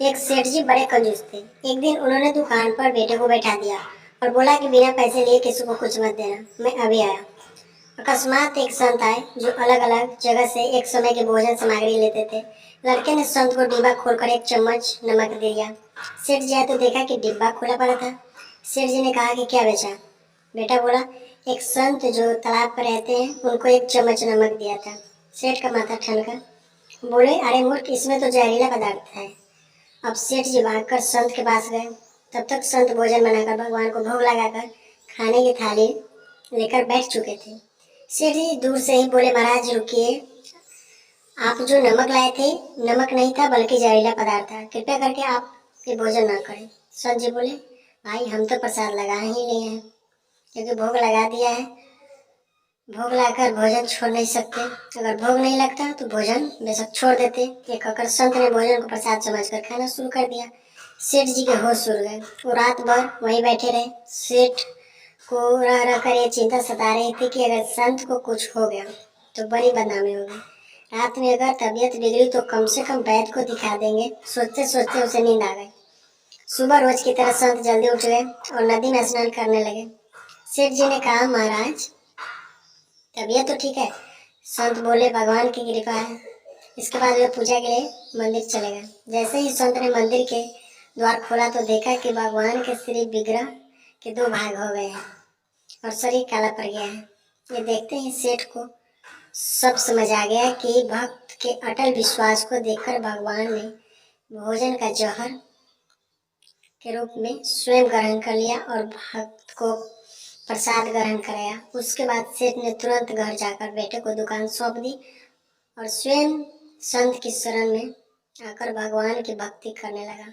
एक सेठ जी बड़े कंजूस थे। एक दिन उन्होंने दुकान पर बेटे को बैठा दिया और बोला कि बिना पैसे लिए किसी को कुछ मत देना, मैं अभी आया। अकस्मात एक संत आए जो अलग अलग जगह से एक समय की भोजन सामग्री लेते थे। लड़के ने संत को डिब्बा खोलकर एक चम्मच नमक दे दिया। सेठ जी आए तो देखा कि डिब्बा खुला पड़ा था। सेठ जी ने कहा कि क्या बेचा? बेटा बोला, एक संत जो तालाब पर रहते हैं उनको एक चम्मच नमक दिया था। सेठ का माथा ठनका। बोले, अरे मूर्ख, इसमें तो जहरीला पदार्थ है। अब सेठ जी भागकर संत के पास गए। तब तक संत भोजन बनाकर भगवान को भोग लगाकर खाने की थाली लेकर बैठ चुके थे। सेठ जी दूर से ही बोले, महाराज रुकिए, आप जो नमक लाए थे नमक नहीं था बल्कि जहरीला पदार्थ था, कृपया करके आप ये भोजन न करें। संत जी बोले, भाई हम तो प्रसाद लगा ही लिए हैं, क्योंकि भोग लगा दिया है, भोग लगाकर भोजन छोड़ नहीं सकते। अगर भोग नहीं लगता तो भोजन बेशक छोड़ देते। ये कहकर संत ने भोजन को प्रसाद समझकर खाना शुरू कर दिया। सेठ जी के होश उड़ गए। वो रात भर वहीं बैठे रहे। सेठ को रह रह कर ये चिंता सता रही थी कि अगर संत को कुछ हो गया तो बड़ी बदनामी होगी। रात में अगर तबीयत बिगड़ी तो कम से कम वैद्य को दिखा देंगे। सोचते सोचते उसे नींद आ गई। सुबह रोज की तरह संत जल्दी उठ गए और नदी में स्नान करने लगे। सेठ जी ने कहा, महाराज तबीयत तो ठीक है? संत बोले, भगवान की कृपा है। इसके बाद वे पूजा के लिए मंदिर चले गए। जैसे ही संत ने मंदिर के द्वार खोला तो देखा कि भगवान के श्री विग्रह के दो भाग हो गए हैं और शरीर काला पड़ गया है। ये देखते ही सेठ को सब समझ आ गया कि भक्त के अटल विश्वास को देखकर भगवान ने भोजन का जौहर के रूप में स्वयं ग्रहण कर लिया और भक्त को प्रसाद ग्रहण कराया। उसके बाद सेठ ने तुरंत घर जाकर बेटे को दुकान सौंप दी और स्वयं संत की शरण में आकर भगवान की भक्ति करने लगा।